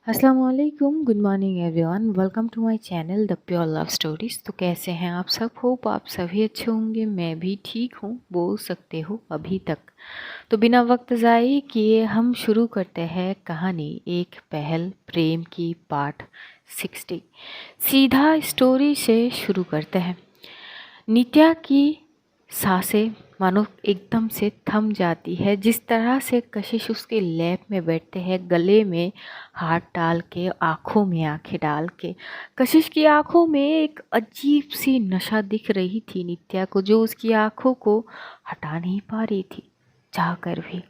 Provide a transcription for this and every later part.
अस्सलामुअलैकुम, good morning everyone. Welcome to my channel the pure love stories. तो कैसे हैं आप सब? होप आप सभी अच्छे होंगे। मैं भी ठीक हूँ, बोल सकते हो अभी तक। तो बिना वक्त ज़ाये किए हम शुरू करते हैं कहानी एक पहल प्रेम की पार्ट 60। सीधा स्टोरी से शुरू करते हैं। नित्या की सांसें मानो एकदम से थम जाती है। जिस तरह से कशिश उसके लैब में बैठते हैं, गले में हाथ डाल के, आँखों में आंखें डाल के। कशिश की आंखों में एक अजीब सी नशा दिख रही थी नित्या को, जो उसकी आंखों को हटा नहीं पा रही थी। चाहकर भी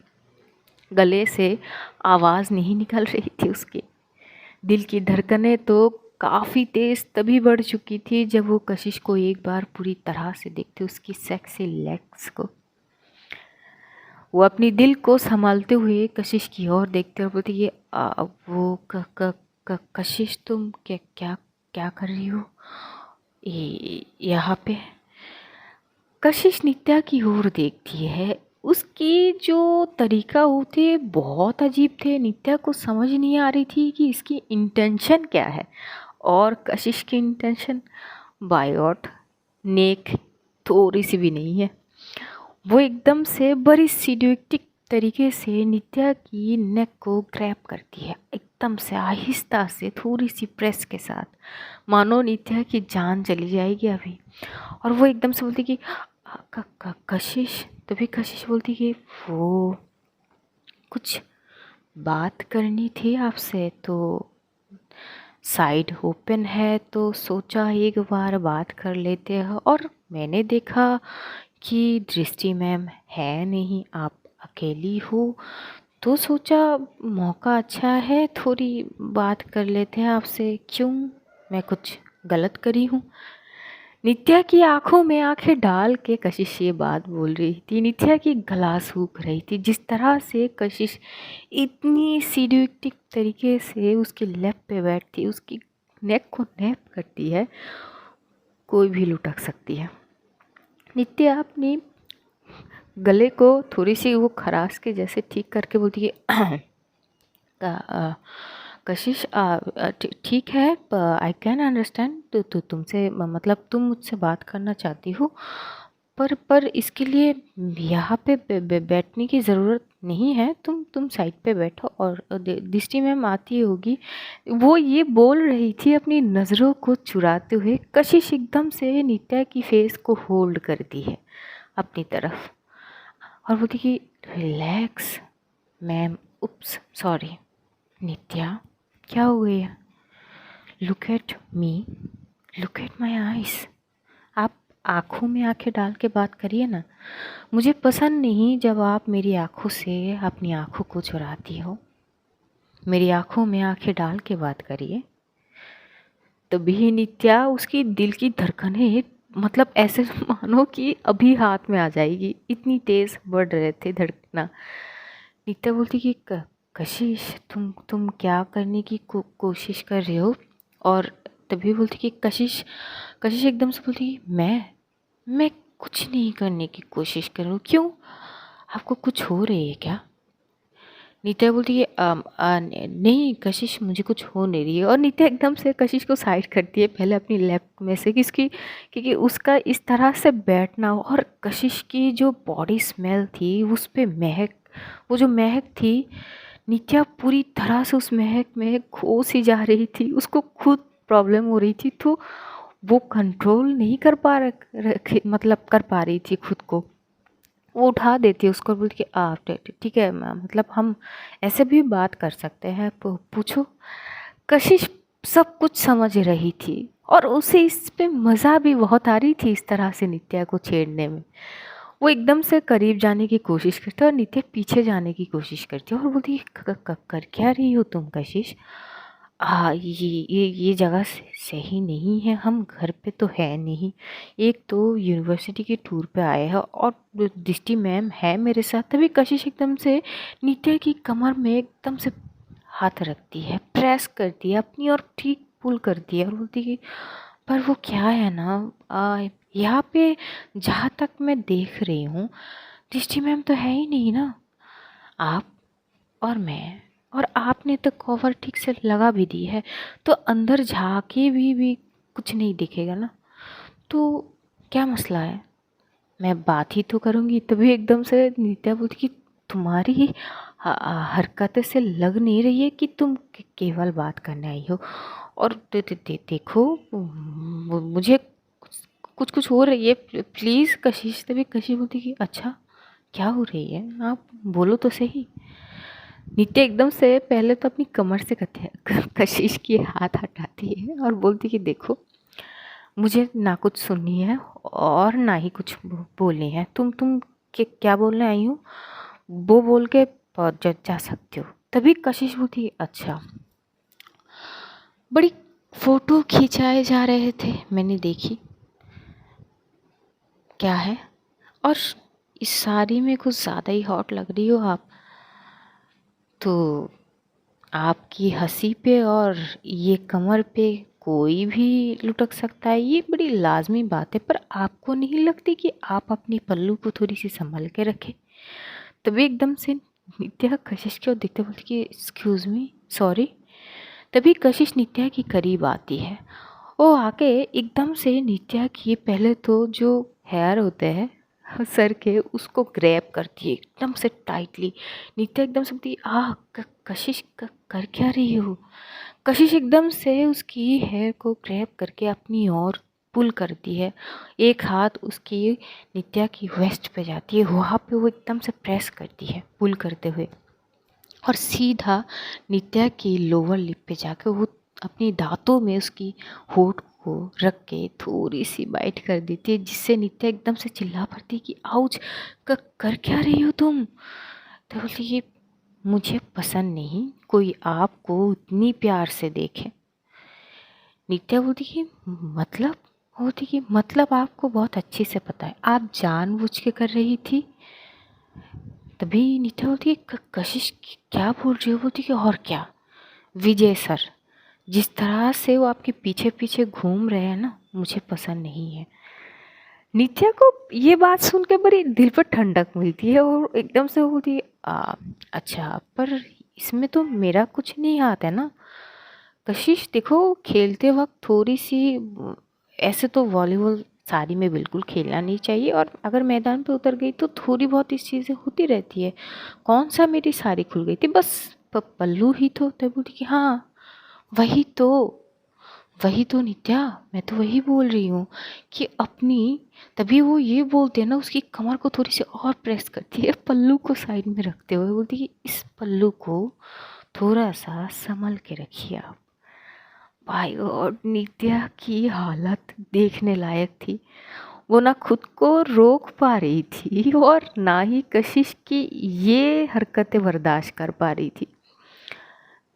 गले से आवाज़ नहीं निकल रही थी उसके। दिल की धड़कनें तो काफ़ी तेज़ तभी बढ़ चुकी थी जब वो कशिश को एक बार पूरी तरह से देखते, उसकी सेक्सी लेग्स को। वो अपनी दिल को संभालते हुए कशिश की ओर देखते और बोलती ये वो कशिश तुम क्या क्या क्या कर रही हो यहाँ पे? कशिश नित्या की ओर देखती है। उसकी जो तरीका होते बहुत अजीब थे। नित्या को समझ नहीं आ रही थी कि इसकी इंटेंशन क्या है। और कशिश की इंटेंशन बायोट नेक थोड़ी सी भी नहीं है। वो एकदम से बड़ी सीड्यूटिक तरीके से नित्या की नेक को ग्रैब करती है, एकदम से आहिस्ता से, थोड़ी सी प्रेस के साथ, मानो नित्या की जान चली जाएगी अभी। और वो एकदम से बोलती कि कशिश। तभी कशिश बोलती कि वो कुछ बात करनी थी आपसे, तो साइड ओपन है तो सोचा एक बार बात कर लेते हैं। और मैंने देखा कि दृष्टि मैम है नहीं, आप अकेली हो, तो सोचा मौका अच्छा है, थोड़ी बात कर लेते हैं आपसे। क्यों, मैं कुछ गलत करी हूँ? नित्या की आंखों में आंखें डाल के कशिश ये बात बोल रही थी। नित्या की गला सूख रही थी। जिस तरह से कशिश इतनी सीड्यूटिक तरीके से उसके लेफ्ट पे बैठती, उसकी नेक को नैप करती है, कोई भी लुटक सकती है। नित्या अपनी गले को थोड़ी सी वो खराश के जैसे ठीक करके बोलती है कशिश ठीक है, आई कैन अंडरस्टैंड। तो तुमसे मतलब तुम मुझसे बात करना चाहती हो, पर इसके लिए यहाँ पे बैठने की ज़रूरत नहीं है। तुम साइड पे बैठो। और दृष्टि मैम आती होगी, वो ये बोल रही थी अपनी नज़रों को चुराते हुए। कशिश एकदम से नित्या की फेस को होल्ड करती है अपनी तरफ और बोलती कि रिलैक्स मैम, उप्स सॉरी। नित्या, क्या हो गया? Look at me, look at my eyes. आप आँखों में आंखें डाल के बात करिए ना। मुझे पसंद नहीं जब आप मेरी आँखों से अपनी आँखों को चुराती हो। मेरी आँखों में आंखें डाल के बात करिए। तभी नित्या, उसकी दिल की धड़कनें मतलब ऐसे मानो कि अभी हाथ में आ जाएगी, इतनी तेज़ बढ़ रहे थे धड़कना। नित्या बोलती कि कशिश, तुम क्या करने की कोशिश कर रहे हो? और तभी बोलती कि कशिश कशिश एकदम से बोलती कि मैं कुछ नहीं करने की कोशिश कर रही हूँ। क्यों, आपको कुछ हो रही है क्या? नित्या बोलती है नहीं कशिश, मुझे कुछ हो नहीं रही है। और नित्या एकदम से कशिश को साइड करती है पहले अपनी लेफ्ट में से, क्योंकि उसका इस तरह से बैठना और कशिश की जो बॉडी स्मेल थी उस पे महक, वो जो महक थी, नित्या पूरी तरह से उस महक में खो सी जा रही थी। उसको खुद प्रॉब्लम हो रही थी, तो वो कंट्रोल नहीं कर पा मतलब कर पा रही थी खुद को। वो उठा देती है उसको और बोलती कि आप ठीक है मैम, मतलब हम ऐसे भी बात कर सकते हैं, पूछो। कशिश सब कुछ समझ रही थी और उसे इस पे मज़ा भी बहुत आ रही थी, इस तरह से नित्या को छेड़ने में। वो एकदम से करीब जाने की कोशिश करती है और नित्या पीछे जाने की कोशिश करती है और बोलती है कर क्या रही हो तुम कशिश? हाँ, ये जगह सही नहीं है, हम घर पे तो है नहीं। एक तो यूनिवर्सिटी के टूर पे आए हैं और दृष्टि मैम है मेरे साथ। तभी कशिश एकदम से नित्या की कमर में एकदम से हाथ रखती है, प्रेस करती है अपनी और ठीक पुल करती है और बोलती है पर वो क्या है ना, यहाँ पे जहाँ तक मैं देख रही हूँ दृष्टि मैम तो है ही नहीं ना। आप और मैं और आपने तो कवर ठीक से लगा भी दी है, तो अंदर झाँके भी कुछ नहीं दिखेगा ना, तो क्या मसला है? मैं बात ही तो करूँगी। तभी एकदम से नित्या बोलती कि तुम्हारी हरकतें से लग नहीं रही है कि तुम केवल बात करने आई हो, और देखो मुझे कुछ कुछ हो रही है, प्लीज़ कशिश। तभी कशिश बोलती कि अच्छा क्या हो रही है, आप बोलो तो सही। नित्या एकदम से पहले तो अपनी कमर से कशिश की हाथ हटाती है और बोलती कि देखो, मुझे ना कुछ सुननी है और ना ही कुछ बोलनी है। तुम क्या बोलने आई हो वो बोल के जा सकते हो। तभी कशिश बोलती अच्छा। बड़ी फोटो खिंचाए जा रहे थे, मैंने देखी, क्या है, और इस साड़ी में कुछ ज़्यादा ही हॉट लग रही हो आप तो। आपकी हंसी पे और ये कमर पे कोई भी लुढ़क सकता है, ये बड़ी लाजमी बात है, पर आपको नहीं लगती कि आप अपनी पल्लू को थोड़ी सी संभल के रखें? तभी एकदम से नित्या कशिश की ओर देखते बोलती कि एक्सक्यूज़ मी, सॉरी। तभी कशिश नित्या के करीब आती है। वो आके एकदम से नित्या की पहले तो जो हेयर होते हैं सर के, उसको ग्रैब करती है एकदम से टाइटली। नित्या एकदम से बोलती कशिश कर क्या रही हो? कशिश एकदम से उसकी हेयर को ग्रैब करके अपनी ओर पुल करती है। एक हाथ उसकी नित्या की वेस्ट पे जाती है, वहाँ पे वो एकदम से प्रेस करती है पुल करते हुए, और सीधा नित्या की लोअर लिप पे जाकर वो अपनी दांतों में उसकी होठ को रख के थोड़ी सी बाइट कर देती है, जिससे नित्या एकदम से चिल्ला पड़ती कि आउच, कर क्या रही हो तुम? तो बोलती ये मुझे पसंद नहीं कोई आपको इतनी प्यार से देखे। नित्या बोलती कि मतलब? बोलती कि मतलब आपको बहुत अच्छे से पता है, आप जानबूझ के कर रही थी। तभी नित्या बोलती है कशिश क्या बोल रही हो? बोलती कि और क्या, विजय सर जिस तरह से वो आपके पीछे पीछे घूम रहे हैं ना, मुझे पसंद नहीं है। नित्या को ये बात सुन के बड़ी दिल पर ठंडक मिलती है और एकदम से वो बोलती है अच्छा, पर इसमें तो मेरा कुछ नहीं हाथ है ना। कशिश देखो, खेलते वक्त थोड़ी सी ऐसे तो वॉलीबॉल साड़ी में बिल्कुल खेलना नहीं चाहिए, और अगर मैदान पे उतर गई तो थोड़ी बहुत इस चीज़ें होती रहती है। कौन सा मेरी साड़ी खुल गई थी, बस पल्लू ही तो। तब बोलती कि हाँ वही तो, वही तो नित्या, मैं तो वही बोल रही हूँ कि अपनी। तभी वो ये बोलते हैं ना, उसकी कमर को थोड़ी सी और प्रेस करती है पल्लू को साइड में रखते हुए, बोलती है इस पल्लू को थोड़ा सा संभल के रखिए आप। भाई, और नित्या की हालत देखने लायक थी। वो ना खुद को रोक पा रही थी और ना ही कशिश की ये हरकतें बर्दाश्त कर पा रही थी।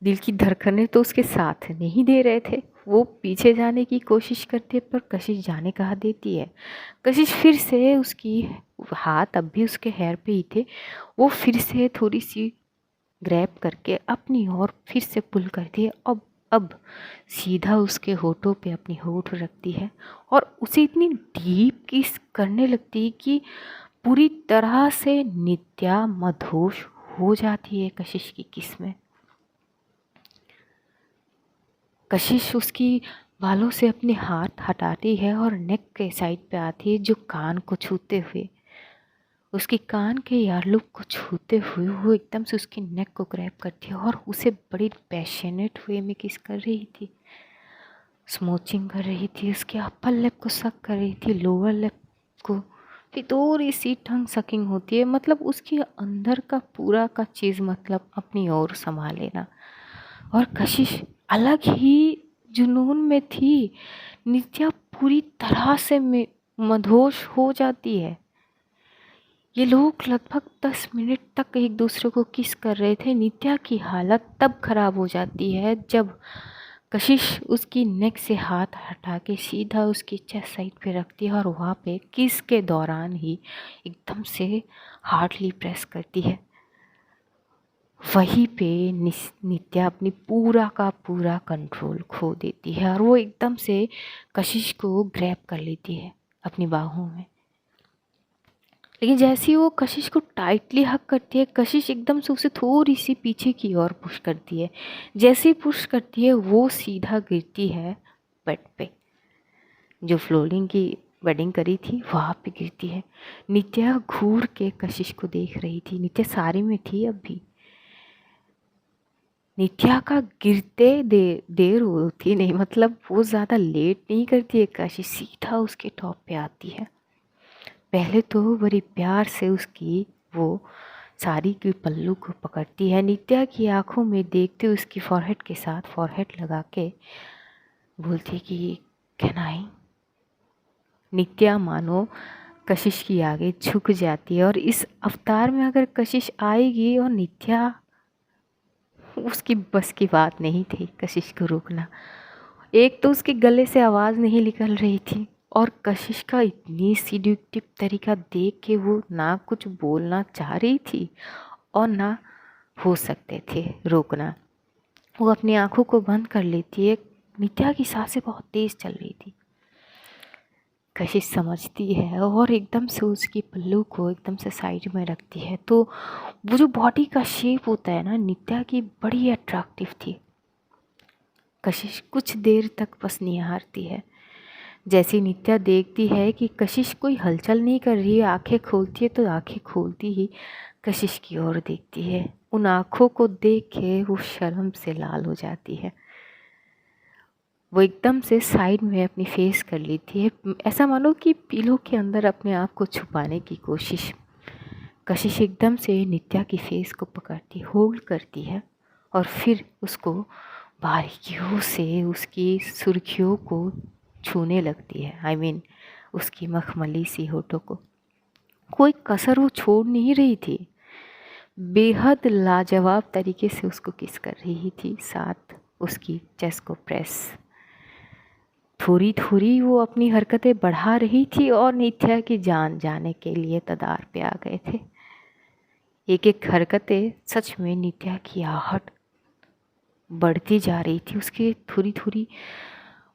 दिल की धड़कनें तो उसके साथ नहीं दे रहे थे। वो पीछे जाने की कोशिश करती है, पर कशिश जाने कहाँ देती है। कशिश फिर से उसकी हाथ अब भी उसके हेयर पे ही थे, वो फिर से थोड़ी सी ग्रैब करके अपनी ओर फिर से पुल करती है। अब सीधा उसके होठों पे अपनी होठ रखती है और उसे इतनी डीप किस करने लगती है कि पूरी तरह से नित्या मदहोश हो जाती है कशिश की किस में। कशिश उसकी बालों से अपने हाथ हटाती है और नेक के साइड पे आती है, जो कान को छूते हुए, उसकी कान के यार्लुक को छूते हुए वो एकदम से उसकी नेक को ग्रैब करती है और उसे बड़ी पैशनेट वे में किस कर रही थी, स्मोचिंग कर रही थी। उसके अपर लिप को सक कर रही थी, लोअर लिप को, फिर थोड़ी सी टंग सकिंग होती है, मतलब उसके अंदर का पूरा का चीज़ मतलब अपनी ओर संभाल लेना। और कशिश अलग ही जुनून में थी। नित्या पूरी तरह से मदहोश हो जाती है। ये लोग लगभग 10 मिनट तक एक दूसरे को किस कर रहे थे। नित्या की हालत तब खराब हो जाती है जब कशिश उसकी नेक से हाथ हटा के सीधा उसकी चेस्ट साइड पे रखती है और वहाँ पे किस के दौरान ही एकदम से हार्डली प्रेस करती है। वहीं पे नित्या अपनी पूरा का पूरा कंट्रोल खो देती है और वो एकदम से कशिश को ग्रैब कर लेती है अपनी बाहों में। लेकिन जैसे ही वो कशिश को टाइटली हग करती है, कशिश एकदम से उसे थोड़ी-सी पीछे की ओर पुश करती है। जैसे ही पुश करती है, वो सीधा गिरती है बेड पे। जो फ्लोरिंग की बेडिंग करी थी, वहाँ पे गिरती है। नित्या घूर के कशिश को देख रही थी। नित्या साड़ी में थी अब भी। नित्या का गिरते देर होती नहीं, मतलब वो ज़्यादा लेट नहीं करती है। कशिश सीधा उसके टॉप पे आती है। पहले तो बड़ी प्यार से उसकी वो साड़ी की पल्लू को पकड़ती है। नित्या की आंखों में देखते हुए उसकी फॉरहेड के साथ फॉरहेड लगा के बोलती है कि कैन आई। नित्या मानो कशिश की आगे झुक जाती है। और इस अवतार में अगर कशिश आएगी और नित्या, उसकी बस की बात नहीं थी कशिश को रोकना। एक तो उसके गले से आवाज़ नहीं निकल रही थी, और कशिश का इतनी सीड्यूक्टिव तरीका देख के वो ना कुछ बोलना चाह रही थी और ना हो सकते थे रोकना। वो अपनी आंखों को बंद कर लेती है। नित्या की सांसें बहुत तेज चल रही थी। कशिश समझती है और एकदम से उसकी पल्लू को एकदम से साइड में रखती है। तो वो जो बॉडी का शेप होता है ना नित्या की, बड़ी अट्रैक्टिव थी। कशिश कुछ देर तक बस निहारती है। जैसी नित्या देखती है कि कशिश कोई हलचल नहीं कर रही है, आंखें खोलती है तो आंखें खोलती ही कशिश की ओर देखती है। उन आँखों को देख के वो शर्म से लाल हो जाती है। वो एकदम से साइड में अपनी फेस कर लेती है, ऐसा मानो कि पीलो के अंदर अपने आप को छुपाने की कोशिश। कशिश एकदम से नित्या की फेस को पकड़ती, होल्ड करती है और फिर उसको बारीकियों से उसकी सुर्खियों को छूने लगती है। I mean, उसकी मखमली सी होठों को कोई कसर वो छोड़ नहीं रही थी। बेहद लाजवाब तरीके से उसको किस कर रही थी, साथ उसकी चेस्ट को प्रेस। थोड़ी थोड़ी वो अपनी हरकतें बढ़ा रही थी और नित्या की जान जाने के लिए तदार पे आ गए थे। एक एक हरकतें सच में नित्या की आहट बढ़ती जा रही थी। उसकी थोड़ी थोड़ी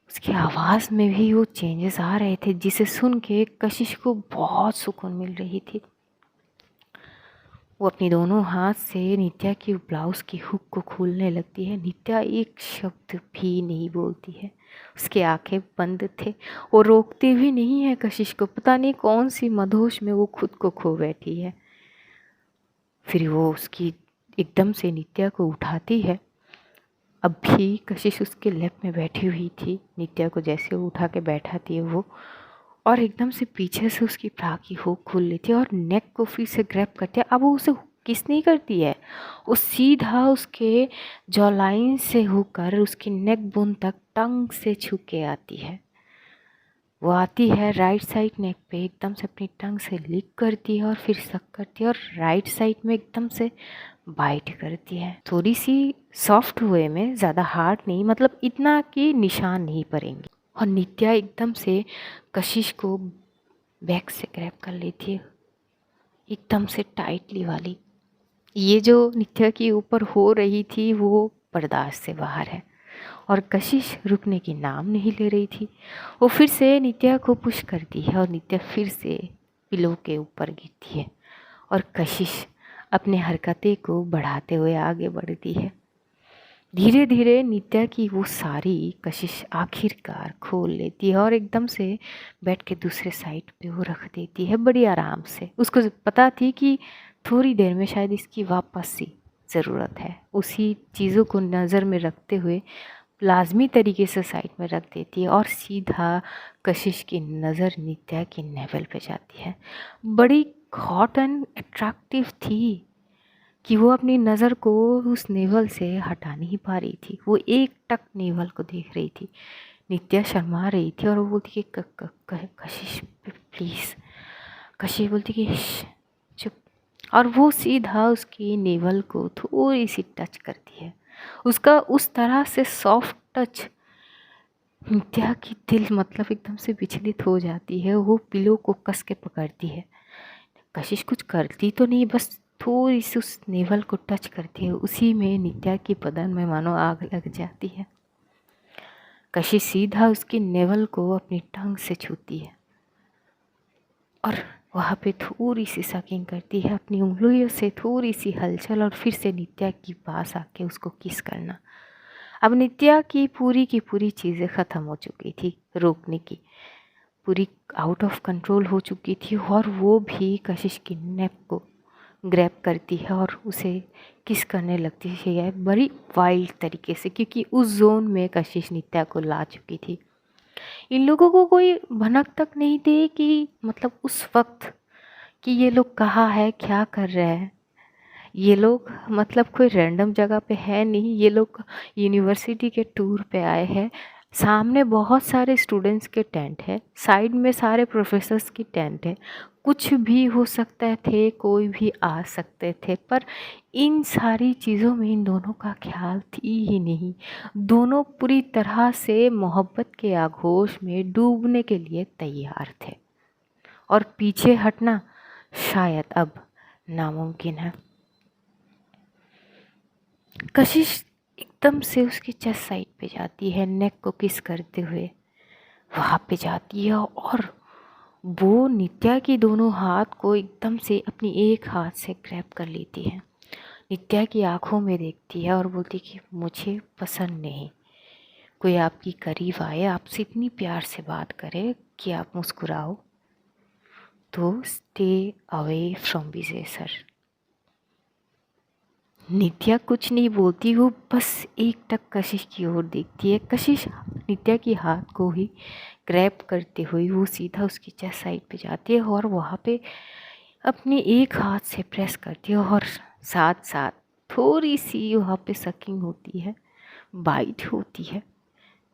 उसकी आवाज़ में भी वो चेंजेस आ रहे थे, जिसे सुन के कशिश को बहुत सुकून मिल रही थी। वो अपनी दोनों हाथ से नित्या की ब्लाउज़ की हुक को खोलने लगती है। नित्या एक शब्द भी नहीं बोलती है, उसके आंखें बंद थे। वो रोकती भी नहीं है कशिश को, पता नहीं कौन सी मदहोश में वो खुद को खो बैठी है। फिर वो उसकी एकदम से नित्या को उठाती है। अब भी कशिश उसके लेफ्ट में बैठी हुई थी। नित्या को जैसे वो उठा के बैठाती है वो, और एकदम से पीछे से उसकी ब्रा की हुक खोल लेती है और नेक को फिर से ग्रैब करती है। अब वो उसे किस नहीं करती है, वो सीधा उसके जॉलाइन से होकर उसकी नेक बोन तक टंग से छू के आती है। वो आती है राइट साइड नेक पे, एकदम से अपनी टंग से लिक करती है और फिर सक करती है और राइट साइड में एकदम से बाइट करती है। थोड़ी सी सॉफ्ट वे में, ज़्यादा हार्ड नहीं, मतलब इतना कि निशान नहीं पड़ेंगे। और नित्या एकदम से कशिश को बैक से ग्रैब कर लेती है, एकदम से टाइटली वाली। ये जो नित्या के ऊपर हो रही थी वो बर्दाश्त से बाहर है, और कशिश रुकने की नाम नहीं ले रही थी। वो फिर से नित्या को पुश करती है और नित्या फिर से पिलो के ऊपर गिरती है, और कशिश अपने हरकतें को बढ़ाते हुए आगे बढ़ती है। धीरे धीरे नित्या की वो सारी कशिश आखिरकार खोल लेती है और एकदम से बेड के दूसरे साइड पे वो रख देती है बड़ी आराम से। उसको पता थी कि थोड़ी देर में शायद इसकी वापस सी ज़रूरत है। उसी चीज़ों को नज़र में रखते हुए लाजमी तरीके से साइड में रख देती है, और सीधा कशिश की नज़र नित्या की नेवल पे जाती है। बड़ी हॉट एंड अट्रैक्टिव थी कि वो अपनी नज़र को उस नेवल से हटा नहीं पा रही थी। वो एक टक नेवल को देख रही थी। नित्या शर्मा रही थी और वो बोलती कि कशिश प्लीज़। कशिश बोलती कि चुप। और वो सीधा उसकी नेवल को थोड़ी सी टच करती है। उसका उस तरह से सॉफ्ट टच, नित्या की दिल मतलब एकदम से विचलित हो जाती है। वो पिलो को कस के पकड़ती है। कशिश कुछ करती तो नहीं, बस थोड़ी सी उस नेवल को टच करती है। उसी में नित्या की बदन में मानो आग लग जाती है। कशिश सीधा उसकी नेवल को अपनी टंग से छूती है और वहाँ पे थोड़ी सी सकिंग करती है अपनी उंगलियों से, थोड़ी सी हलचल, और फिर से नित्या के पास आके उसको किस करना। अब नित्या की पूरी चीज़ें ख़त्म हो चुकी थी, रोकने की पूरी आउट ऑफ कंट्रोल हो चुकी थी, और वो भी कशिश की नेक को ग्रैब करती है और उसे किस करने लगती है बड़ी वाइल्ड तरीके से, क्योंकि उस जोन में कशिश नित्या को ला चुकी थी। इन लोगों को कोई भनक तक नहीं थी कि मतलब उस वक्त कि ये लोग कहाँ है, क्या कर रहे हैं। ये लोग मतलब कोई रैंडम जगह पे है नहीं, ये लोग यूनिवर्सिटी के टूर पे आए हैं। सामने बहुत सारे स्टूडेंट्स के टेंट है, साइड में सारे प्रोफेसर्स की टेंट है, कुछ भी हो सकते थे, कोई भी आ सकते थे, पर इन सारी चीज़ों में इन दोनों का ख्याल थी ही नहीं। दोनों पूरी तरह से मोहब्बत के आगोश में डूबने के लिए तैयार थे, और पीछे हटना शायद अब नामुमकिन है। कशिश एकदम से उसकी चेस्ट साइड पे जाती है, नेक को किस करते हुए वहाँ पे जाती है, और वो नित्या की दोनों हाथ को एकदम से अपनी एक हाथ से ग्रैब कर लेती है। नित्या की आंखों में देखती है और बोलती कि मुझे पसंद नहीं कोई आपकी करीब आए, आपसे इतनी प्यार से बात करे कि आप मुस्कुराओ, तो stay away from Vijay sir. Nitya कुछ नहीं बोलती, वो बस एक टक कशिश की ओर देखती है। कशिश नित्या की हाथ को ही ग्रैब करते हुए वो सीधा उसकी चेस्ट साइड पे जाती है और वहाँ पे अपनी एक हाथ से प्रेस करती है, और साथ साथ थोड़ी सी वहाँ पे सकिंग होती है, बाइट होती है,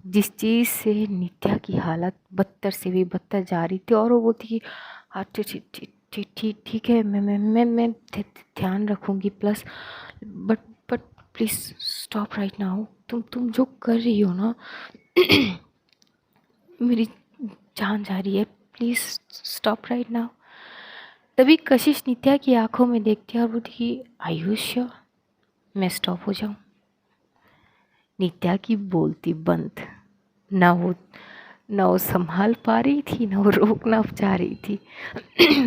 जिस चीज़ से नित्या की हालत बदतर से भी बदतर जा रही थी। और वो बोलती कि हाँ ठीक ठीक ठीक ठीक ठीक है, मैं ध्यान रखूँगी, plus but but please stop right now. तुम जो कर रही हो ना मेरी जान जा रही है, प्लीज़ स्टॉप राइट नाउ। तभी कशिश नित्या की आंखों में देखती है और बोलती कि आयुष्य मैं स्टॉप हो जाऊँ। नित्या की बोलती बंद, ना वो संभाल पा रही थी, ना वो रोकना चाह रही थी।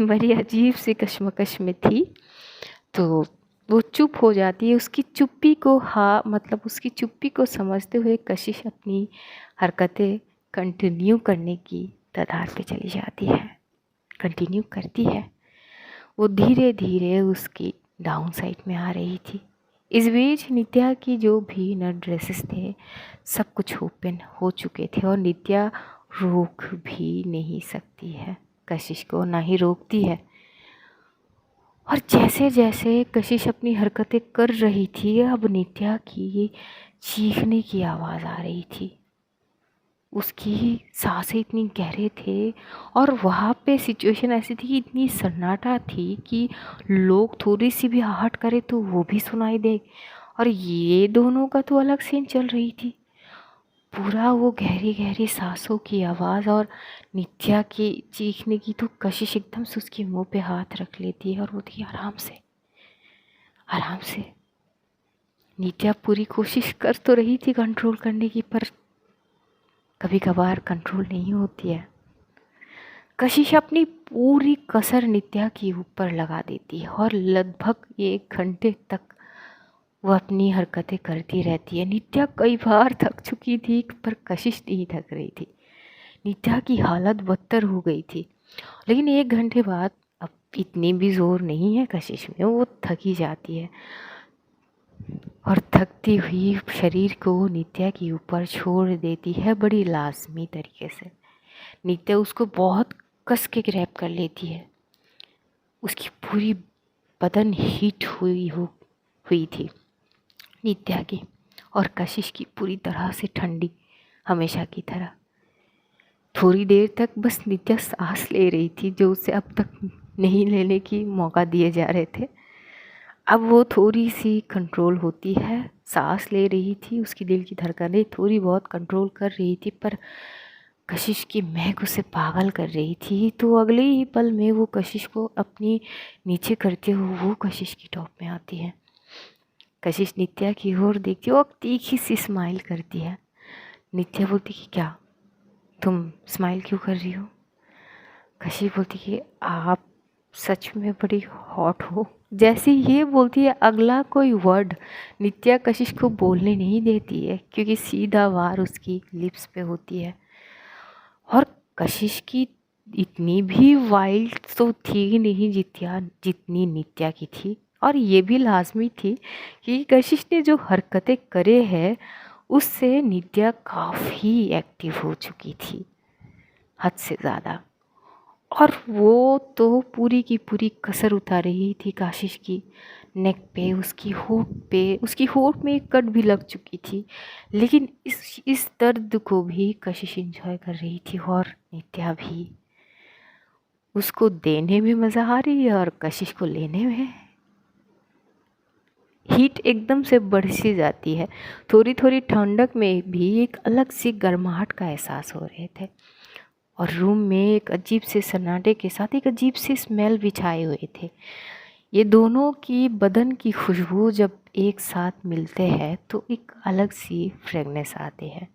बड़ी अजीब सी कश्मकश में थी, तो वो चुप हो जाती है। उसकी चुप्पी को मतलब उसकी चुप्पी को समझते हुए कशिश अपनी हरकतें कंटिन्यू करने की तादाद पे चली जाती है, कंटिन्यू करती है। वो धीरे धीरे उसकी डाउन साइड में आ रही थी। इस बीच नित्या की जो भी न ड्रेसेस थे सब कुछ ओपन हो चुके थे, और नित्या रोक भी नहीं सकती है कशिश को, ना ही रोकती है। और जैसे जैसे कशिश अपनी हरकतें कर रही थी, अब नित्या की चीखने की आवाज़ आ रही थी। उसकी सांसें इतनी गहरे थे, और वहाँ पे सिचुएशन ऐसी थी कि इतनी सन्नाटा थी कि लोग थोड़ी सी भी आहट करे तो वो भी सुनाई दे, और ये दोनों का तो अलग सीन चल रही थी। पूरा वो गहरी गहरी सांसों की आवाज़ और नित्या की चीखने की, तो कशिश एकदम से उसके मुंह पे हाथ रख लेती है और बोलती है आराम से आराम से। नित्या पूरी कोशिश कर तो रही थी कंट्रोल करने की, पर कभी कभार कंट्रोल नहीं होती है। कशिश अपनी पूरी कसर नित्या के ऊपर लगा देती है, और लगभग 1 घंटे तक वो अपनी हरकतें करती रहती है। नित्या कई बार थक चुकी थी, पर कशिश नहीं थक रही थी। नित्या की हालत बदतर हो गई थी, लेकिन 1 घंटे बाद अब इतनी भी जोर नहीं है कशिश में, वो थकी जाती है, और थकती हुई शरीर को नित्या के ऊपर छोड़ देती है बड़ी लाजमी तरीके से। नित्या उसको बहुत कस के ग्रैब कर लेती है। उसकी पूरी बदन हीट हुई थी नित्या की, और कशिश की पूरी तरह से ठंडी, हमेशा की तरह। थोड़ी देर तक बस नित्या सांस ले रही थी, जो उसे अब तक नहीं लेने की मौका दिए जा रहे थे। अब वो थोड़ी सी कंट्रोल होती है, सांस ले रही थी, उसकी दिल की धड़कनें थोड़ी बहुत कंट्रोल कर रही थी, पर कशिश की महक उसे पागल कर रही थी। तो अगले ही पल में वो कशिश को अपनी नीचे करते हुए वो कशिश की टॉप में आती है। कशिश नित्या की ओर देखती है, वो तीखी सी स्माइल करती है। नित्या बोलती कि तुम स्माइल क्यों कर रही हो? कशिश बोलती कि आप सच में बड़ी हॉट हो। जैसे ये बोलती है अगला कोई वर्ड नित्या कशिश को बोलने नहीं देती है, क्योंकि सीधा वार उसकी लिप्स पे होती है। और कशिश की इतनी भी वाइल्ड तो थी नहीं जित्या जितनी नित्या की थी। और ये भी लाजमी थी कि कशिश ने जो हरकतें करे हैं उससे नित्या काफ़ी एक्टिव हो चुकी थी, हद से ज़्यादा। और वो तो पूरी की पूरी कसर उतार रही थी कशिश की नेक पे, उसकी होठ में एक कट भी लग चुकी थी। लेकिन इस दर्द को भी कशिश इंजॉय कर रही थी, और नित्या भी। उसको देने में मज़ा आ रही है और कशिश को लेने में। हीट एकदम से बढ़ सी जाती है। थोड़ी थोड़ी ठंडक में भी एक अलग सी गर्माहट का एहसास हो रहे थे। और रूम में एक अजीब से सन्नाटे के साथ एक अजीब सी स्मेल भी छाए हुए थे। ये दोनों की बदन की खुशबू जब एक साथ मिलते हैं तो एक अलग सी फ्रेगनेस आती है।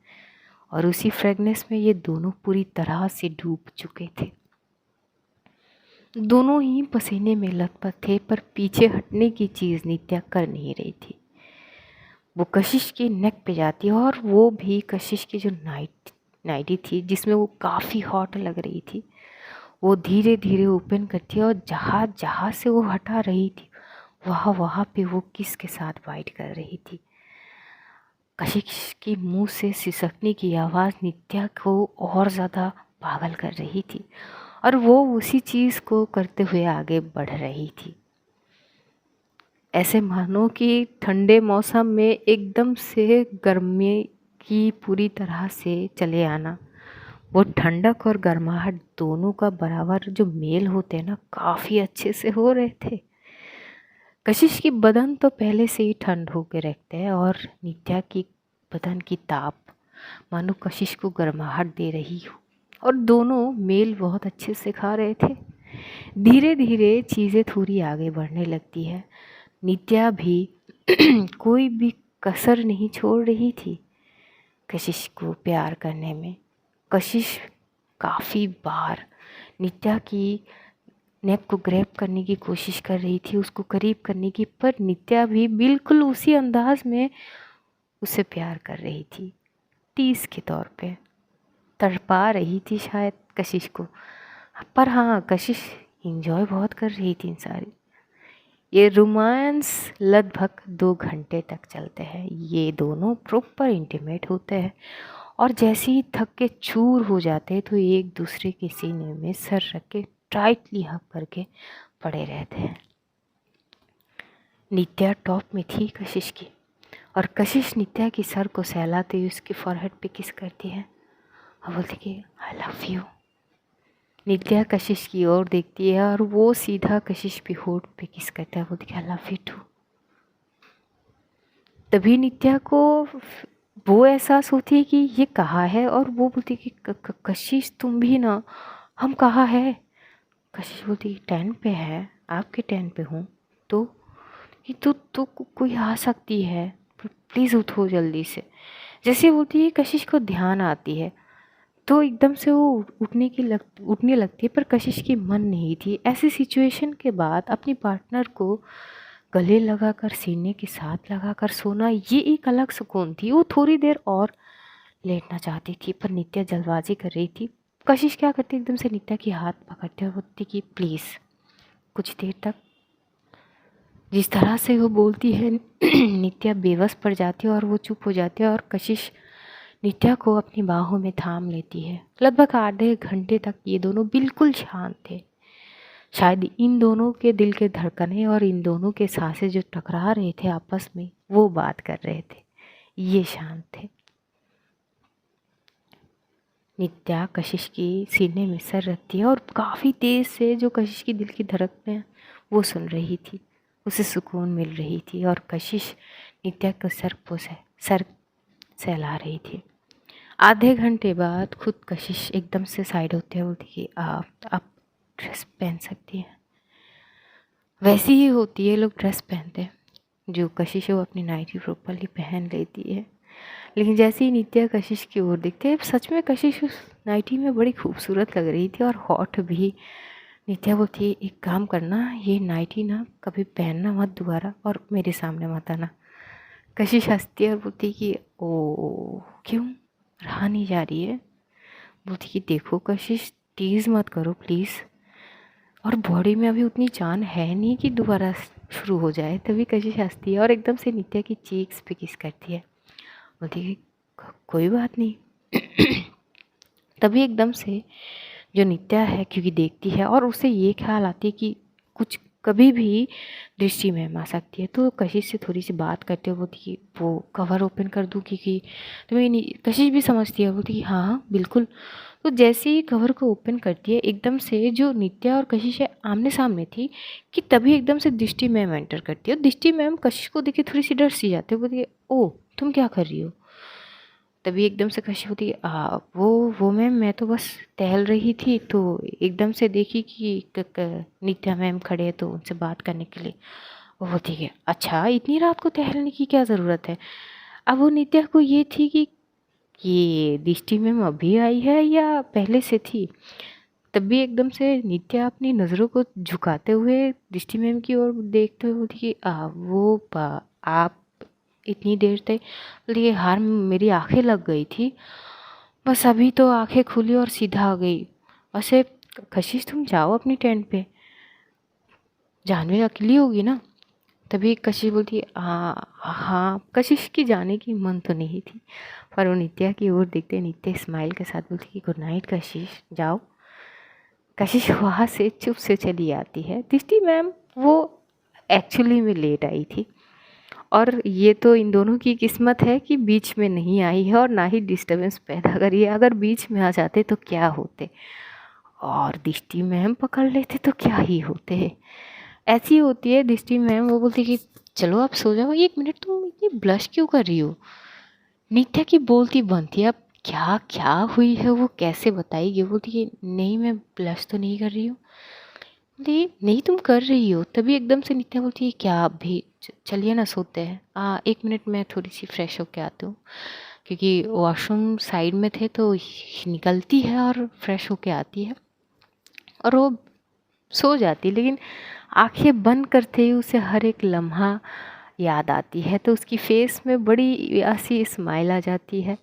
और उसी फ्रेगनेस में ये दोनों पूरी तरह से डूब चुके थे। दोनों ही पसीने में लथपथ थे, पर पीछे हटने की चीज़ नित्या कर नहीं रही थी। वो कशिश की नेक पे जाती, और वो भी कशिश की जो नाइटी थी जिसमें वो काफ़ी हॉट लग रही थी, वो धीरे धीरे ओपन करती है। और जहाँ जहाँ से वो हटा रही थी वहाँ वहाँ पे वो किस के साथ बाइट कर रही थी। कशिश की मुंह से सिसकने की आवाज़ नित्या को और ज़्यादा पागल कर रही थी, और वो उसी चीज़ को करते हुए आगे बढ़ रही थी। ऐसे मानो कि ठंडे मौसम में एकदम से गर्मी की पूरी तरह से चले आना। वो ठंडक और गर्माहट दोनों का बराबर जो मेल होते हैं ना, काफ़ी अच्छे से हो रहे थे। कशिश की बदन तो पहले से ही ठंड होके रखते हैं, और नित्या की बदन की ताप मानो कशिश को गर्माहट दे रही हो। और दोनों मेल बहुत अच्छे से खा रहे थे। धीरे धीरे चीज़ें थोड़ी आगे बढ़ने लगती है। नित्या भी कोई भी कसर नहीं छोड़ रही थी कशिश को प्यार करने में। कशिश काफ़ी बार नित्या की नेक को ग्रैब करने की कोशिश कर रही थी, उसको करीब करने की, पर नित्या भी बिल्कुल उसी अंदाज में उसे प्यार कर रही थी, टीस के तौर पे तड़पा रही थी शायद कशिश को। पर हाँ, कशिश इंजॉय बहुत कर रही थी इन सारी। ये रोमांस लगभग 2 घंटे तक चलते हैं। ये दोनों प्रॉपर इंटीमेट होते हैं, और जैसे ही थक के चूर हो जाते हैं तो एक दूसरे के सीने में सर रख के टाइटली हग करके पड़े रहते हैं। नित्या टॉप में थी कशिश की, और कशिश नित्या की सर को सहलाते हुए उसके फॉरहेड पे किस करती है और बोलती कि आई लव यू। नित्या कशिश की ओर देखती है, और वो सीधा कशिश पे होठ पे किस करता है, बोलती कि आई लव यू टू। तभी नित्या को वो एहसास होती है कि ये कहाँ है, और वो बोलती है कि कशिश तुम भी ना, हम कहाँ है। कशिश बोलती है 10 पे है, आपके 10 पे हूँ, तो कि तो कोई आ सकती है, प्लीज़ उठो जल्दी से। जैसे बोलती है कशिश को ध्यान आती है, तो एकदम से वो उठने लगती है, पर कशिश की मन नहीं थी। ऐसी सिचुएशन के बाद अपनी पार्टनर को गले लगाकर सीने के साथ लगाकर सोना ये एक अलग सुकून थी। वो थोड़ी देर और लेटना चाहती थी, पर नित्या जल्दबाजी कर रही थी। कशिश क्या करती, एकदम से नित्या की हाथ पकड़ते हुए बोलती कि प्लीज़ कुछ देर तक। जिस तरह से वो बोलती है नित्या बेबस पड़ जाती है और वो चुप हो जाती है, और कशिश नित्या को अपनी बाहों में थाम लेती है। लगभग आधे घंटे तक ये दोनों बिल्कुल शांत थे। शायद इन दोनों के दिल के धड़कनें और इन दोनों के सांसें जो टकरा रहे थे आपस में, वो बात कर रहे थे। ये शांत थे। नित्या कशिश की सीने में सर रखती है, और काफ़ी तेज़ से जो कशिश की दिल की धड़कनें वो सुन रही थी, उसे सुकून मिल रही थी। और कशिश नित्या का सर सहला रही थी। आधे घंटे बाद खुद कशिश एकदम से साइड होते हुए बोलती कि आप ड्रेस पहन सकती हैं। वैसी ही होती है, लोग ड्रेस पहनते हैं, जो कशिश है वो अपनी नाइटी प्रॉपरली पहन लेती है। लेकिन जैसे ही नित्या कशिश की ओर देखते हैं, सच में कशिश उस नाइटी में बड़ी खूबसूरत लग रही थी, और हॉट भी नित्या बोलती है, एक काम करना, ये नाइटी ना कभी पहनना मत दोबारा और मेरे सामने मत आना। कशिश हंसती है और बोलती है कि ओ क्यों, रहा नहीं जा रही है। बोलती कि देखो कशिश, टीज़ मत करो प्लीज़, और बॉडी में अभी उतनी जान है नहीं कि दोबारा शुरू हो जाए। तभी कशिश हंसती है और एकदम से नित्या की चीक्स पे किस करती है। बोलती है कोई बात नहीं। तभी एकदम से जो नित्या है, क्योंकि देखती है और उसे ये ख्याल आती है कि कुछ कभी भी दृष्टि मैम आ सकती है, तो कशिश से थोड़ी सी बात करते हुए बोलती कि वो कवर ओपन कर दूँ, क्योंकि तो मैं कशिश भी समझती है, बोलती कि हाँ हाँ बिल्कुल। तो जैसे ही कवर को ओपन करती है, एकदम से जो नित्या और कशिश है आमने सामने थी, कि तभी एकदम से दृष्टि मैम एंटर करती है और दृष्टि मैम कशिश को देख के थोड़ी सी डर सी जाती है। बोलती है ओ तुम क्या कर रही हो। तभी एकदम से कशिश होती है वो मैम मैं तो बस टहल रही थी, तो एकदम से देखी कि नित्या मैम खड़े हैं तो उनसे बात करने के लिए। वो होती है अच्छा, इतनी रात को टहलने की क्या ज़रूरत है। अब वो नित्या को ये थी कि ये दृष्टि मैम अभी आई है या पहले से थी। तभी एकदम से नित्या अपनी नज़रों को झुकाते हुए दृष्टि मैम की ओर देखते हुए बोलती कि आप इतनी देर तक, बोलिए हार मेरी आंखें लग गई थी, बस अभी तो आंखें खुली और सीधा आ गई। वैसे कशिश तुम जाओ अपनी टेंट पे, जानवी अकेली होगी ना। तभी कशिश बोलती हाँ हाँ, कशिश की जाने की मन तो नहीं थी, पर वो नित्या की ओर देखते नित्या स्माइल के साथ बोलती कि गुड नाइट कशिश, जाओ। कशिश वहाँ से चुप से चली आती है। दृष्टि मैम वो एक्चुअली में लेट आई थी, और ये तो इन दोनों की किस्मत है कि बीच में नहीं आई है और ना ही डिस्टरबेंस पैदा करी है। अगर बीच में आ जाते तो क्या होते, और दृष्टि मैम पकड़ लेते तो क्या ही होते। ऐसी होती है दृष्टि मैम, वो बोलती कि चलो आप सो जाओ। एक मिनट, तुम इतनी ब्लश क्यों कर रही हो। नित्या की बोलती बनती है, अब क्या क्या हुई है वो कैसे बताएगी। बोलती कि नहीं मैं ब्लश तो नहीं कर रही हूँ। बोलती नहीं तुम कर रही हो। तभी एकदम से नित्या बोलती है क्या आप भी चलिए ना सोते हैं, एक मिनट मैं थोड़ी सी फ्रेश होके आती हूँ, क्योंकि वॉशरूम साइड में थे तो निकलती है और फ्रेश होके आती है और वो सो जाती। लेकिन आंखें बंद करते ही उसे हर एक लम्हा याद आती है, तो उसकी फेस में बड़ी ऐसी स्माइल आ जाती है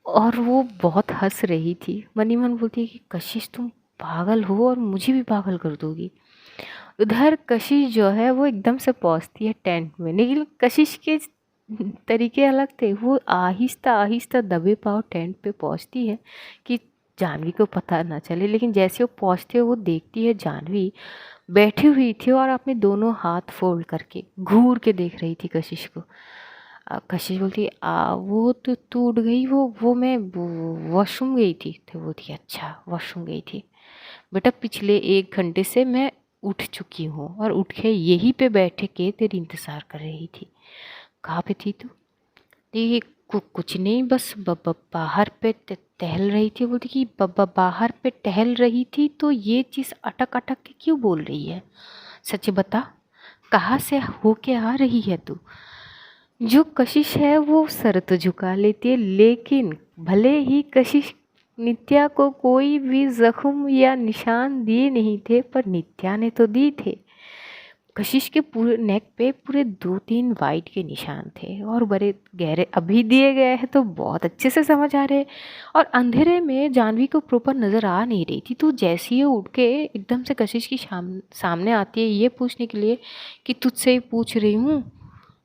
और वो बहुत हंस रही थी। मन ही मन बोलती है कि कशिश तुम पागल हो और मुझे भी पागल कर दोगी। उधर कशिश जो है वो एकदम से पहुंचती है टेंट में, लेकिन कशिश के तरीके अलग थे। वो आहिस्ता आहिस्ता दबे पाँव टेंट पे पहुंचती है कि जानवी को पता ना चले। लेकिन जैसे वो पहुंचते हो वो देखती है जानवी बैठी हुई थी और अपने दोनों हाथ फोल्ड करके घूर के देख रही थी कशिश को। कशिश बोलती वो तो टूट गई, वो मैं वॉशरूम गई थी। तो बोलती अच्छा वॉशरूम गई थी बेटा, पिछले 1 घंटे से मैं उठ चुकी हूँ और उठ के यहीं पे बैठे के तेरी इंतज़ार कर रही थी। कहाँ पे थी तू। ये कुछ नहीं, बस बाहर पे टहल रही थी। बोलती कि बाहर पे टहल रही थी, तो ये चीज़ अटक अटक के क्यों बोल रही है, सच बता कहाँ से होके आ रही है तू। जो कशिश है वो सर तो झुका लेती है, लेकिन भले ही कशिश नित्या को कोई भी जख्म या निशान दिए नहीं थे, पर नित्या ने तो दी थे। कशिश के पूरे नेक पे पूरे 2-3 वाइट के निशान थे और बड़े गहरे। अभी दिए गए हैं तो बहुत अच्छे से समझ आ रहे, और अंधेरे में जानवी को प्रॉपर नज़र आ नहीं रही थी। तो जैसे ही उठ के एकदम से कशिश की सामने आती है ये पूछने के लिए कि तुझसे ही पूछ रही हूँ,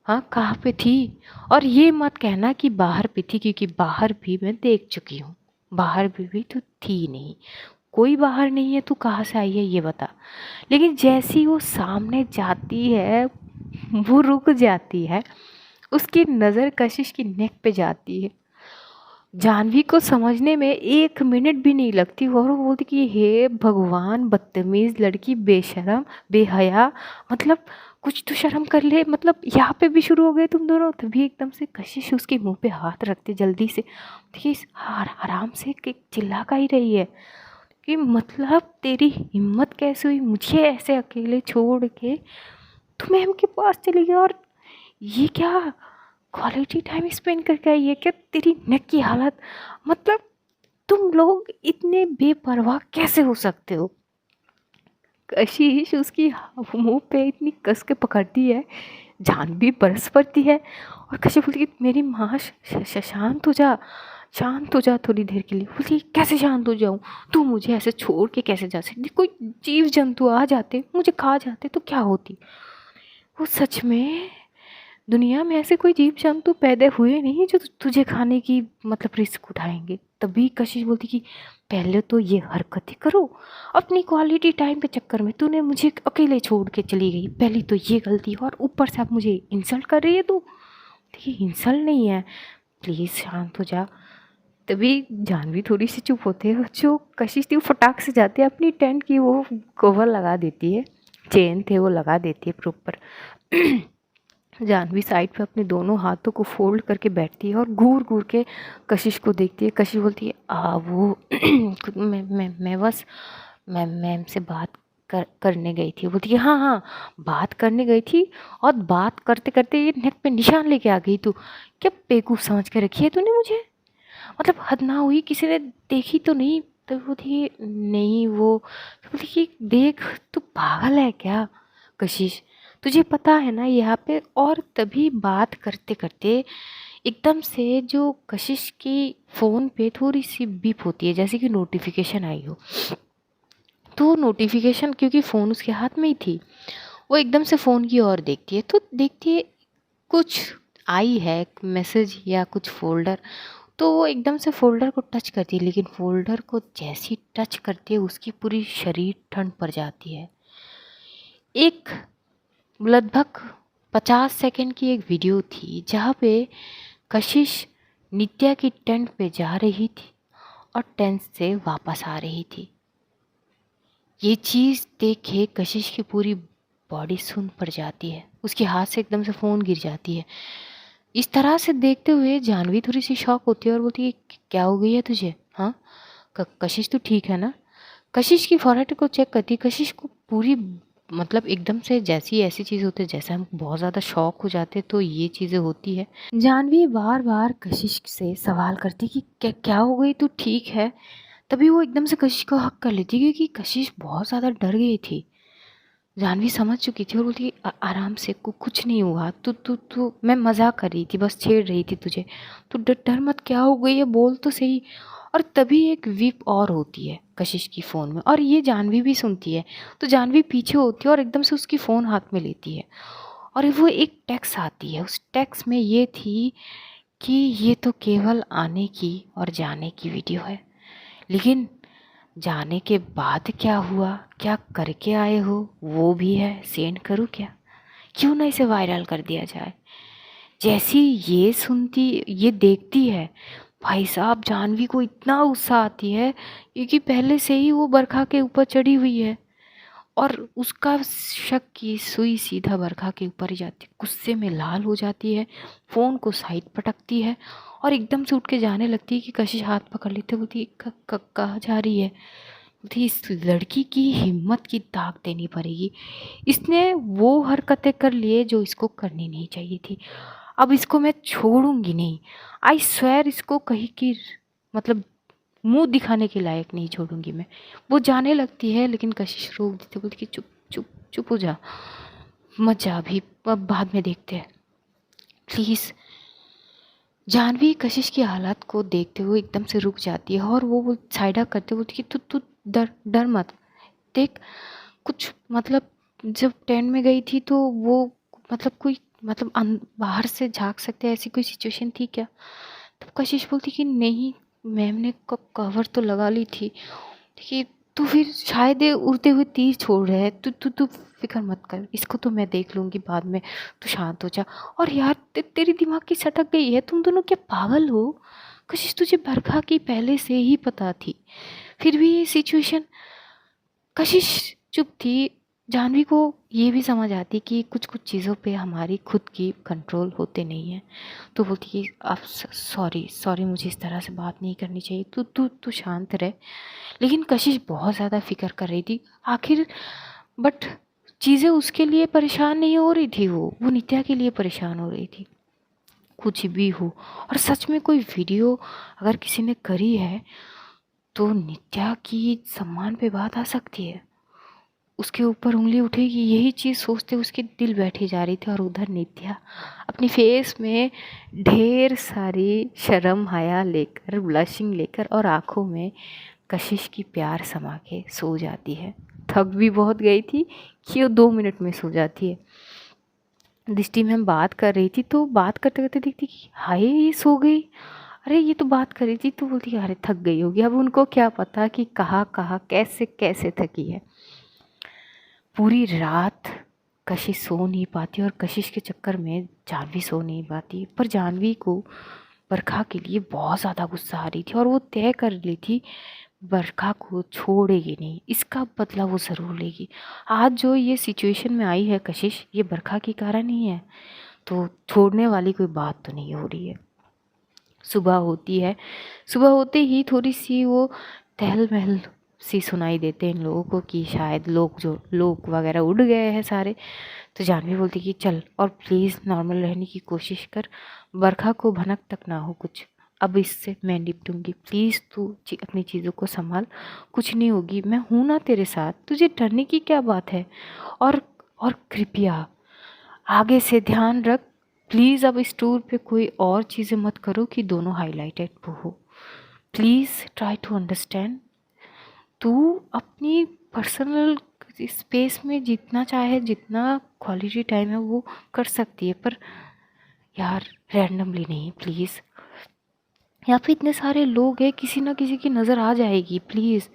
हाँ कहाँ पे थी। और ये मत कहना कि बाहर पे थी, क्योंकि बाहर भी मैं देख चुकी हूँ, बाहर भी तो थी नहीं, कोई बाहर नहीं है, तू कहाँ से आई है ये बता। लेकिन जैसी वो सामने जाती है वो रुक जाती है, उसकी नज़र कशिश की नेक पे जाती है। जानवी को समझने में 1 मिनट भी नहीं लगती और वो बोलती कि हे भगवान, बदतमीज़ लड़की, बेशरम, बेहया, मतलब कुछ तो शर्म कर ले, मतलब यहाँ पे भी शुरू हो गए तुम दोनों। तभी एकदम से कशिश उसके मुंह पे हाथ रखते जल्दी से, देखिए आराम से चिल्ला का ही रही है कि मतलब तेरी हिम्मत कैसे हुई मुझे ऐसे अकेले छोड़ के तुम मैम के पास चली गई, और ये क्या क्वालिटी टाइम स्पेंड करके आई है क्या। तेरी नेक की हालत, मतलब तुम लोग इतने बेपरवाह कैसे हो सकते हो। कशिश उसकी मुँह पे इतनी कस के पकड़ती है, जाह्नवी बरस पड़ती है और कशिश बोलती है मेरी माँ शांत हो जा, शांत हो जा थोड़ी देर के लिए। बोलती है कैसे शांत हो जाऊँ? तू मुझे ऐसे छोड़ के कैसे जा सकती? कोई जीव जंतु आ जाते, मुझे खा जाते तो क्या होती? वो सच में दुनिया में ऐसे कोई जीव जंतु पैदा हुए नहीं जो तुझे खाने की मतलब रिस्क उठाएंगे। तभी कशिश बोलती कि पहले तो ये हरकतें करो, अपनी क्वालिटी टाइम के चक्कर में तूने मुझे अकेले छोड़ के चली गई, पहली तो ये गलती और ऊपर से आप मुझे इंसल्ट कर रही है तू। देखिए इंसल्ट नहीं है, प्लीज़ शांत हो जा। तभी जाह्नवी थोड़ी सी चुप होती है, जो कशिश थी वो फटाक से जाती है अपनी टेंट की वो कवर लगा देती है, चेन थे वो लगा देती है प्रॉपर। जाह्नवी साइड पे अपने दोनों हाथों को फोल्ड करके बैठती है और घूर घूर के कशिश को देखती है। कशिश बोलती है वो मैं बस मैम से बात करने गई थी। बोलती है हाँ हाँ बात करने गई थी और बात करते करते ये नेक पे निशान लेके आ गई तू। क्या बेवकूफ़ समझ के रखी है तूने मुझे? मतलब हद ना हुई, किसी ने देखी तो नहीं? तो बोलती है नहीं वो। तो बोलती है देख तू पागल है क्या कशिश, तुझे पता है ना यहाँ पे। और तभी बात करते करते एकदम से जो कशिश की फ़ोन पे थोड़ी सी बीप होती है, जैसे कि नोटिफिकेशन आई हो। तो नोटिफिकेशन क्योंकि फ़ोन उसके हाथ में ही थी, वो एकदम से फ़ोन की ओर देखती है तो देखती है कुछ आई है मैसेज या कुछ फोल्डर। तो वो एकदम से फ़ोल्डर को टच करती है, लेकिन फ़ोल्डर को जैसी टच करती है उसकी पूरी शरीर ठंड पड़ जाती है। एक लगभग 50 सेकंड की एक वीडियो थी जहाँ पे कशिश नित्या की टेंट पे जा रही थी और टेंट से वापस आ रही थी। ये चीज़ देख के कशिश की पूरी बॉडी सुन्न पड़ जाती है, उसके हाथ से एकदम से फ़ोन गिर जाती है। इस तरह से देखते हुए जाह्नवी थोड़ी सी शॉक होती है और बोलती है क्या हो गई है तुझे? हाँ कशिश तू ठीक है ना? कशिश की फॉरहेड को चेक करती, कशिश को पूरी मतलब एकदम से जैसी ऐसी चीज़ होती है, जैसे हम बहुत ज़्यादा शॉक हो जाते तो ये चीज़ें होती है। जाह्नवी बार बार कशिश से सवाल करती कि क्या क्या हो गई, तू ठीक है? तभी वो एकदम से कशिश को हक कर लेती क्योंकि कशिश बहुत ज़्यादा डर गई थी। जाह्नवी समझ चुकी थी और बोलती आराम से कुछ नहीं हुआ, तू तू तू मैं मजाक कर रही थी, बस छेड़ रही थी तुझे, तू डर मत, क्या हो गई है बोल तो सही। और तभी एक विप और होती है कशिश की फ़ोन में और ये जाह्नवी भी सुनती है। तो जाह्नवी पीछे होती है और एकदम से उसकी फ़ोन हाथ में लेती है और वो एक टेक्स्ट आती है। उस टेक्स्ट में ये थी कि ये तो केवल आने की और जाने की वीडियो है, लेकिन जाने के बाद क्या हुआ, क्या करके आए हो वो भी है, सेंड करूँ क्या? क्यों ना इसे वायरल कर दिया जाए? जैसी ये सुनती ये देखती है, भाई साहब जाह्नवी को इतना गुस्सा आती है क्योंकि पहले से ही वो बरखा के ऊपर चढ़ी हुई है और उसका शक की सुई सीधा बरखा के ऊपर ही जाती है। गुस्से में लाल हो जाती है, फ़ोन को साइड पटकती है और एकदम से उठ के जाने लगती है कि कशिश हाथ पकड़ लेते, बोलती है कहाँ जा रही है? थी इस लड़की की हिम्मत की दाग देनी पड़ेगी, इसने वो हरकतें कर लिए जो इसको करनी नहीं चाहिए थी। अब इसको मैं छोड़ूंगी नहीं, आई स्वेयर इसको कहीं की मतलब मुंह दिखाने के लायक नहीं छोड़ूंगी मैं। वो जाने लगती है लेकिन कशिश रोक देती, बोलती कि चुप चुप चुप हो जा, मत जा अभी, अब बाद में देखते हैं प्लीज़। जाह्नवी कशिश की हालत को देखते हुए एकदम से रुक जाती है और वो साइडा करते बोलती कि तू तू डर डर मत, देख कुछ मतलब जब टेंट में गई थी तो वो मतलब कोई मतलब बाहर से झांक सकते हैं ऐसी कोई सिचुएशन थी क्या? तब कशिश बोलती कि नहीं मैम ने कवर तो लगा ली थी। देखिए तो फिर शायद ये उड़ते हुए तीर छोड़ रहे हैं, तू तू तू फिक्र मत कर, इसको तो मैं देख लूँगी बाद में, तू शांत हो जा। और यार तेरी दिमाग की सटक गई है, तुम दोनों क्या पागल हो? कशिश तुझे बरखा की पहले से ही पता थी, फिर भी ये सिचुएशन। कशिश चुप थी। जाह्नवी को ये भी समझ आती कि कुछ कुछ चीज़ों पे हमारी खुद की कंट्रोल होते नहीं है। तो बोलती कि आप सॉरी सॉरी, मुझे इस तरह से बात नहीं करनी चाहिए, तू तू तू शांत रह। लेकिन कशिश बहुत ज़्यादा फिक्र कर रही थी आखिर, बट चीज़ें उसके लिए परेशान नहीं हो रही थी, वो नित्या के लिए परेशान हो रही थी। कुछ भी हो, और सच में कोई वीडियो अगर किसी ने करी है तो नित्या की सम्मान पे बात आ सकती है। उसके ऊपर उंगली उठेगी, यही चीज़ सोचते उसकी दिल बैठी जा रही थी। और उधर नित्या अपनी फेस में ढेर सारी शर्म हया लेकर, ब्लशिंग लेकर और आंखों में कशिश की प्यार समा के सो जाती है। थक भी बहुत गई थी कि वो 2 मिनट में सो जाती है। दृष्टि मैम बात कर रही थी तो बात करते करते देखती कि हाय ये सो गई, अरे ये तो बात कर रही थी। तो बोलती अरे थक गई होगी। अब उनको क्या पता कि कहाँ कहाँ कैसे कैसे थकी है। पूरी रात कशिश सो नहीं पाती और कशिश के चक्कर में जानवी सो नहीं पाती। पर जानवी को बरखा के लिए बहुत ज़्यादा गुस्सा आ रही थी और वो तय कर ली थी बरखा को छोड़ेगी नहीं, इसका बदला वो ज़रूर लेगी। आज जो ये सिचुएशन में आई है कशिश, ये बरखा के कारण ही है, तो छोड़ने वाली कोई बात तो नहीं हो रही है। सुबह होती है, सुबह होते ही थोड़ी सी वो टहल महल सी सुनाई देते हैं इन लोगों को कि शायद लोग वगैरह उड़ गए हैं सारे। तो जानवी बोलती कि चल और प्लीज़ नॉर्मल रहने की कोशिश कर, बरखा को भनक तक ना हो कुछ, अब इससे मैं निपटूंगी, प्लीज़ तू अपनी चीज़ों को संभाल, कुछ नहीं होगी, मैं हूँ ना तेरे साथ, तुझे डरने की क्या बात है। और और कृपया आगे से ध्यान रख, प्लीज़ अब इस टूर पे कोई और चीज़ें मत करो कि दोनों हाईलाइटेड हो। Please try to understand. तू अपनी पर्सनल स्पेस में जितना चाहे, जितना क्वालिटी टाइम है वो कर सकती है, पर यार रैंडमली नहीं प्लीज़। यहाँ पे इतने सारे लोग हैं, किसी ना किसी की नज़र आ जाएगी, प्लीज़।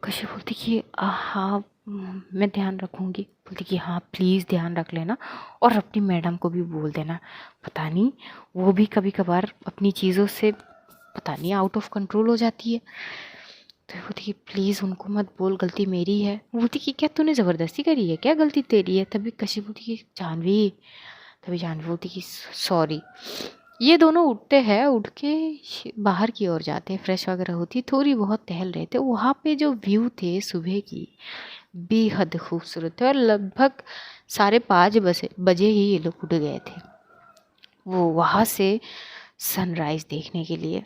कशी बोलती कि हाँ मैं ध्यान रखूँगी। बोलती कि हाँ प्लीज़ ध्यान रख लेना और अपनी मैडम को भी बोल देना। पता नहीं वो भी कभी कभार अपनी चीज़ों से पता नहीं आउट ऑफ कंट्रोल हो जाती है। तो बोलती कि प्लीज़ उनको मत बोल, गलती मेरी है। बोलती कि क्या तूने ज़बरदस्ती करी है क्या, गलती तेरी है। तभी कशी बोलती कि जानवी, तभी जानवी बोलती कि सॉरी। ये दोनों उठते हैं, उठ के बाहर की ओर जाते हैं, फ्रेश वगैरह होती, थोड़ी बहुत टहल रहे थे। वहाँ पे जो व्यू थे सुबह की बेहद खूबसूरत थे और लगभग 5:30 बजे ही ये लोग उठ गए थे वो वहाँ से सनराइज़ देखने के लिए।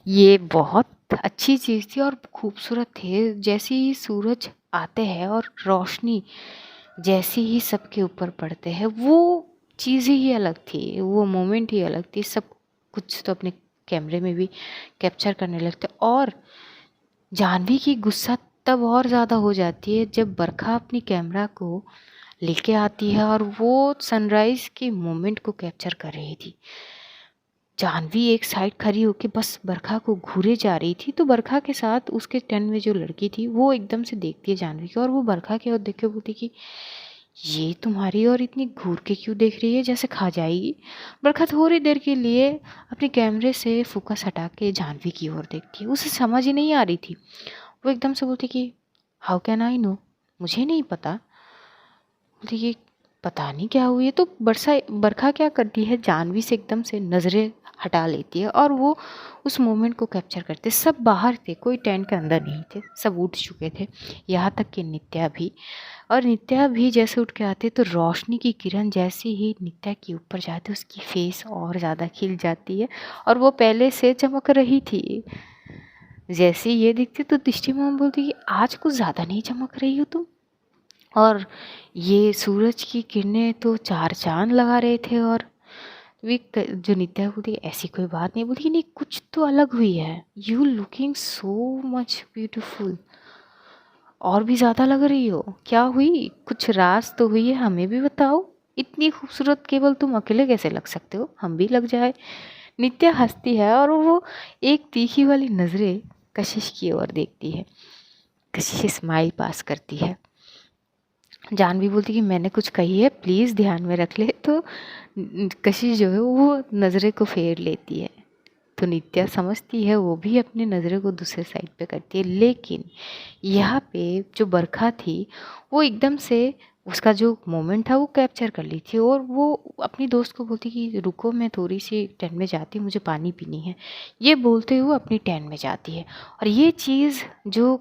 ये बहुत अच्छी चीज़ थी और खूबसूरत थे। जैसे ही सूरज आते हैं और रोशनी जैसे ही सबके ऊपर पड़ते हैं, वो चीज़ ही अलग थी, वो मोमेंट ही अलग थी। सब कुछ तो अपने कैमरे में भी कैप्चर करने लगते। और जानवी की गुस्सा तब और ज़्यादा हो जाती है जब बरखा अपनी कैमरा को लेके आती है और वो सनराइज़ के मोमेंट को कैप्चर कर रही थी। जानवी एक साइड खड़ी होकर बस बरखा को घूरे जा रही थी। तो बरखा के साथ उसके टेंट में जो लड़की थी वो एकदम से देखती है जानवी को और वो बरखा की ओर देख के बोलती कि ये तुम्हारी ओर इतनी घूर के क्यों देख रही है, जैसे खा जाएगी। बरखा थोड़ी देर के लिए अपने कैमरे से फोकस हटा के जानवी की ओर देखती है। उसे समझ ही नहीं आ रही थी। वो एकदम से बोलती कि हाउ कैन आई नो, मुझे नहीं पता। बोलती कि पता नहीं क्या हुई है। तो बरखा क्या करती है, जानवी से एकदम से नज़रें हटा लेती है और वो उस मोमेंट को कैप्चर करते। सब बाहर थे, कोई टेंट के अंदर नहीं थे, सब उठ चुके थे, यहाँ तक कि नित्या भी। और नित्या भी जैसे उठ के आते तो रोशनी की किरण जैसे ही नित्या के ऊपर जाती उसकी फेस और ज़्यादा खिल जाती है और वो पहले से चमक रही थी। जैसे ये दिखती तो दृष्टि मॉम बोलती कि आज कुछ ज़्यादा नहीं चमक रही हो तुम। और ये सूरज की किरणें तो चार चांद लगा रहे थे। और वे जो नित्या बोलती ऐसी कोई बात नहीं, बोलती नहीं कुछ तो अलग हुई है, you looking so much beautiful, और भी ज़्यादा लग रही हो, क्या हुई, कुछ राज तो हुई है, हमें भी बताओ, इतनी खूबसूरत केवल तुम अकेले कैसे लग सकते हो, हम भी लग जाए। नित्या हंसती है और वो एक तीखी वाली नज़रें कशिश की ओर देखती है। कशिश स्माइल पास करती है। जानवी बोलती कि मैंने कुछ कही है, प्लीज़ ध्यान में रख ले। तो कशिश जो है वो नज़रे को फेर लेती है। तो नित्या समझती है, वो भी अपनी नज़रों को दूसरे साइड पे करती है। लेकिन यहाँ पे जो बरखा थी वो एकदम से उसका जो मोमेंट था वो कैप्चर कर ली थी और वो अपनी दोस्त को बोलती कि रुको मैं थोड़ी सी टेंट में जाती हूँ, मुझे पानी पीनी है। ये बोलते हुए अपनी टेंट में जाती है और ये चीज़ जो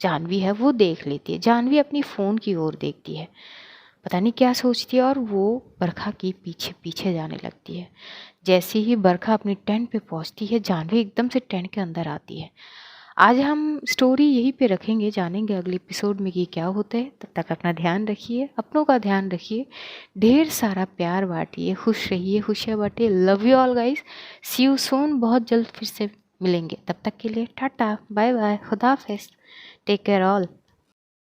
जानवी है वो देख लेती है। जानवी अपनी फ़ोन की ओर देखती है, पता नहीं क्या सोचती है और वो बरखा की पीछे पीछे जाने लगती है। जैसे ही बरखा अपनी टेंट पे पहुंचती है, जानवी एकदम से टेंट के अंदर आती है। आज हम स्टोरी यहीं पे रखेंगे, जानेंगे अगले एपिसोड में कि क्या होता है। तब तक अपना ध्यान रखिए, अपनों का ध्यान रखिए, ढेर सारा प्यार बांटिए, खुश रहिए, खुशियाँ बांटिए। Love you all guys, see you soon, बहुत जल्द फिर से मिलेंगे। तब तक के लिए टाटा बाय बाय, खुदा हाफिज़, टेक केयर ऑल।